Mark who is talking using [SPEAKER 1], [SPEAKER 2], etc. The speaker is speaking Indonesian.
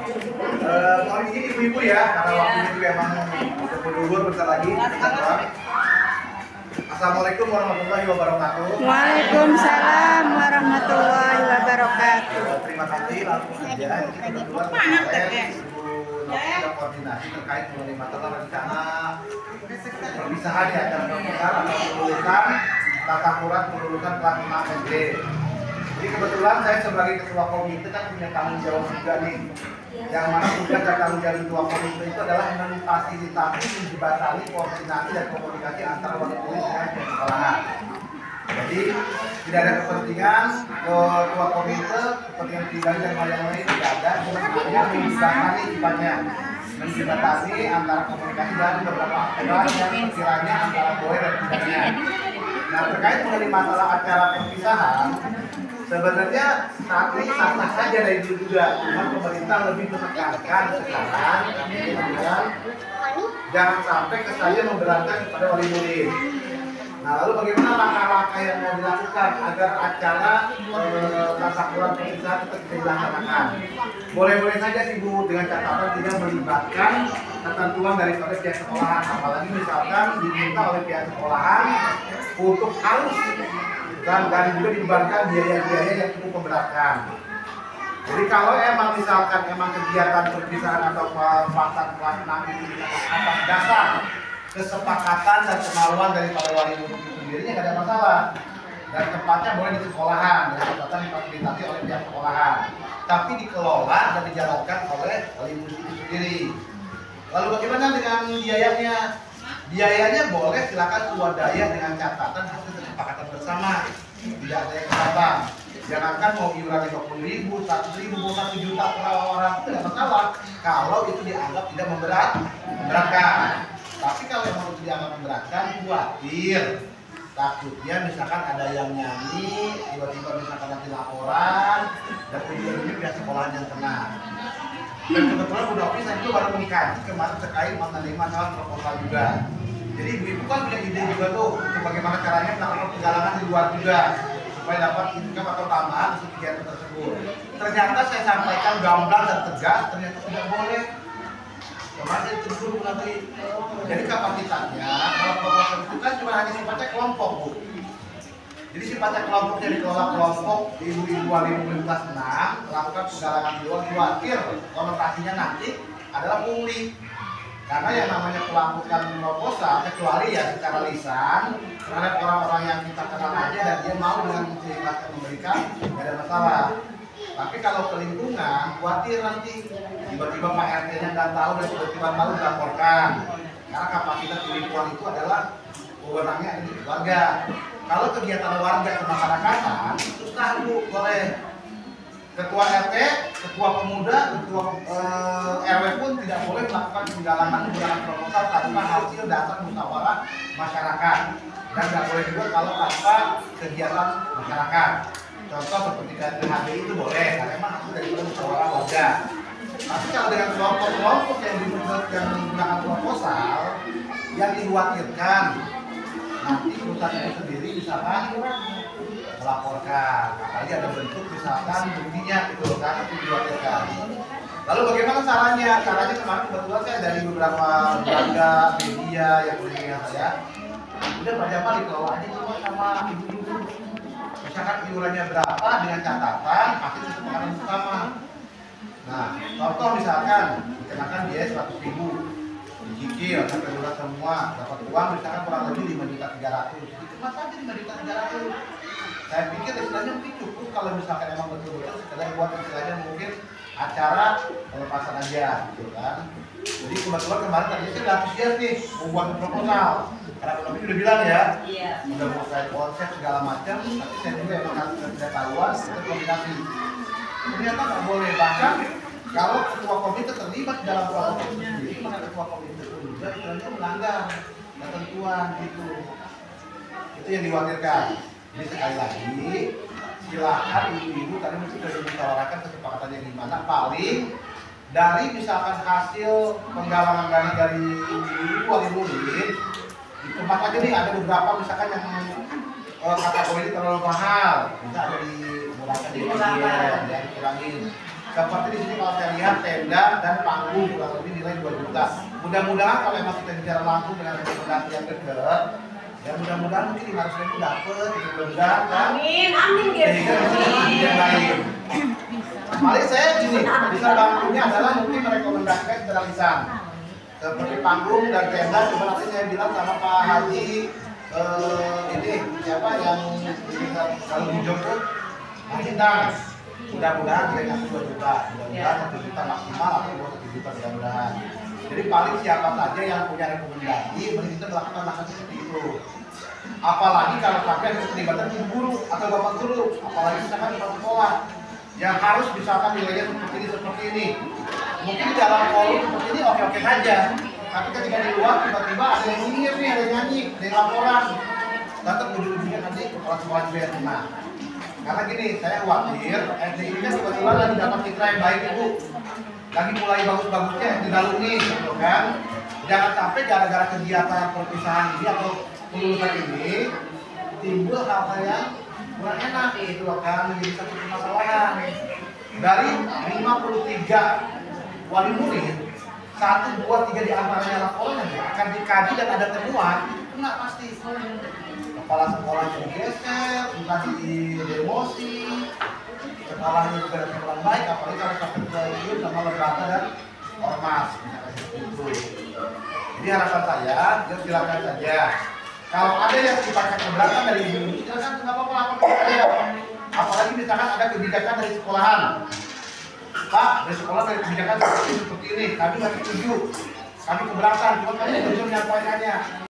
[SPEAKER 1] Kali ini ibu-ibu ya, karena waktunya juga emang udah berduhur bentar lagi. Assalamualaikum warahmatullahi wabarakatuh.
[SPEAKER 2] Waalaikumsalam warahmatullahi wabarakatuh.
[SPEAKER 1] Terima kasih langsung saja kita berdua kemarin sudah koordinasi terkait mengenai masalah rencana perpisahan ya acara pernikahan atau kelulusan tata kurat kelulusan kelas 6 SD. Jadi kebetulan saya sebagai ketua komite kan punya tanggung jawab juga nih. Yang mana tugas dan tanggung jawab ketua komite itu adalah memfasilitasi, menjembatani koordinasi dan komunikasi antara wali murid dengan pihak sekolahan. Jadi tidak ada kepentingan ketua komite, kepentingan pribadi dan yang lain tidak ada, cuma hanya menjembatani sifatnya, menjembatani antara komunikasi dan beberapa aturan yang sekiranya antara boleh dan tidaknya. Nah terkait mengenai masalah acara perpisahan, sebenarnya saat ini sah-sah saja dari dulu juga, cuma pemerintah lebih menekankan sekarang jangan sampai kesannya memberatkan kepada wali murid. Nah lalu bagaimana langkah-langkah yang mau dilakukan agar acara tasyakuran perpisahan tetap bisa dilaksanakan? Boleh-boleh saja sih Bu, dengan catatan tidak melibatkan ketentuan daripada pihak sekolahan, apalagi misalkan diminta oleh pihak sekolahan untuk harus dan juga dibebankan biaya-biaya yang cukup memberatkan. Jadi kalau emang misalkan kegiatan perpisahan atau pelaksanaan kelas 6 itu atas dasar kesepakatan dan kemauan dari para wali murid itu sendiri, nggak ada masalah. Dan tempatnya boleh di sekolahan, dan tempatnya difasilitasi oleh pihak sekolahan. Tapi dikelola dan dijalankan oleh wali murid itu sendiri. Lalu bagaimana dengan biayanya? Biayanya boleh silakan swadaya dengan catatan hasil kesepakatan bersama. Tidak ada yang keberatan. Jangankan mau iuran 50.000, 100.000, 1 juta per orang, itu tidak masalah. Kalau itu dianggap tidak memberatkan. Tapi kalau yang itu dianggap memberatkan, khawatir. Takutnya misalkan ada yang nyanyi, tiba-tiba misalkan nanti laporan, dan ujung-ujungnya pihak sekolahan yang kena. Dan kebetulan Bu Novi saya itu baru mengkaji kemarin terkait mengenai masalah proposal juga. Jadi ibu-ibu kan punya ide juga tuh untuk bagaimana caranya melakukan perjalanan di luar juga supaya dapat income atau tambahan untuk kegiatan tersebut. Ternyata saya sampaikan gamblang dan tegas, ternyata tidak boleh. Kemarin saya tegur nanti. Jadi kapasitasnya kalau proposal itu kan cuma hanya sifatnya kelompok Bu. Jadi sifatnya kelompok yang dikelola kelompok ibu-ibu wali murid kelas 6 melakukan perjalanan di luar, khawatir konotasinya nanti adalah pungli. Karena yang namanya pelakukan proposal kecuali ya secara lisan terhadap orang-orang yang kita kenal aja dan dia mau dengan mengikhlaskan memberikan, tidak ada masalah. Tapi kalau ke lingkungan, khawatir nanti tiba-tiba Pak RT-nya nggak tahu dan tiba-tiba tahu dilaporkan. Karena kapasitas di lingkungan itu adalah wewenangnya ada di keluarga. Kalau kegiatan warga kemasyarakatan, susah Bu, boleh. Ketua RT, ketua pemuda, ketua RW pun tidak boleh melakukan penggalangan menggunakan proposal tanpa hasil dasar musyawarah masyarakat. Dan tidak boleh juga kalau tanpa kegiatan masyarakat. Contoh seperti KHB itu boleh, karena memang hasil dari musyawarah warga. Tapi kalau dengan kelompok-kelompok yang menggunakan proposal, yang dikhawatirkan nanti perusahaan itu sendiri misalkan melaporkan, apalagi ada bentuk misalkan buktinya gitu kan, nanti dikhawatirkan. Lalu bagaimana caranya? Caranya kemarin kebetulan saya dari beberapa lembaga media yang melihat saya, udah Pak dikelola aja cuma sama ibu-ibu. Misalkan iurannya berapa dengan catatan hasil kesepakatan bersama. Nah, contoh misalkan dikenakan biaya 100.000, dicicil sampai lunas semua, dapat uang misalkan kurang lebih 5.300.000, cuma saja 5.300.000. Saya pikir istilahnya mungkin cukup kalau misalkan emang betul-betul sekedar buat istilahnya mungkin acara pelepasan aja, gitu kan. Jadi kebetulan kemarin tadi saya udah antusias nih membuat proposal. Karena Novi udah bilang ya, udah mau saya konsep segala macam, tapi saya juga emang harus pengetahuan, itu kombinasi. Ternyata nggak boleh, bahkan kalau ketua komite terlibat dalam proses sendiri, maka ketua komite itu juga istilahnya melanggar ketentuan gitu. Itu yang dikhawatirkan. Jadi sekali lagi, silakan ibu-ibu tadi mesti sudah dimusyawarahkan kesepakatannya di mana paling dari misalkan hasil penggalangan dana dari ibu-ibu wali murid di tempat aja nih ada beberapa misalkan yang kategori ini terlalu mahal, bisa ada dimurahkan di dikurangin. Seperti di sini kalau saya lihat tenda dan panggung kurang lebih nilai 2 juta. Mudah-mudahan kalau emang kita bicara langsung dengan rekomendasi yang dekat, ya mudah-mudahan mungkin 500.000 dapat, gitu mudah-mudahan kan.
[SPEAKER 3] Amin
[SPEAKER 1] Sehingga bisa yang lain. Paling saya gini, bisa bantunya adalah mungkin merekomendasikan secara lisan. Seperti panggung dan tenda, coba nanti saya bilang sama Pak Haji ini siapa yang kalau hijau tuh Hindang. Mudah-mudahan dia ngasih 2 juta, mudah-mudahan 1 juta maksimal atau 1 juta mudah-mudahan. Jadi paling siapa saja yang punya rekomendasi, mari kita melakukan langkah seperti itu. Apalagi kalau sampai ada keterlibatan ibu guru atau bapak guru, apalagi misalkan di sekolah yang harus misalkan nilainya seperti ini. Mungkin di dalam forum seperti ini oke-oke saja, tapi ketika di luar tiba-tiba ada yang nyinyir nih, ada yang nyanyi, ada yang laporan, tetap ujung-ujungnya nanti kepala sekolah juga yang kena. Karena gini, saya khawatir SD ini kan kebetulan lagi dapat citra yang baik ibu, lagi mulai bagus-bagusnya di Daluni, gitu kan. Jangan sampai gara-gara kegiatan perpisahan ini atau kelulusan ini timbul hal-hal yang kurang enak gitu kan, menjadi satu permasalahan. Dari 53 wali murid, 1, 2, 3 di antaranya laporan akan dikaji dan ada temuan, itu nggak pasti. Kepala sekolahnya digeser, entah di demosi, sekolahnya juga ada kurang baik, apalagi kalau sampai ke sama lembaga dan ormas, itu. Jadi harapan saya, ya silakan saja. Kalau ada yang sifatnya keberatan dari ibu, silakan nggak apa-apa lapor ke saya. Apalagi misalkan ada kebijakan dari sekolahan, Pak, dari sekolah dari kebijakan seperti ini, kami nggak setuju, kami keberatan, cuma kami belum menyampaikannya.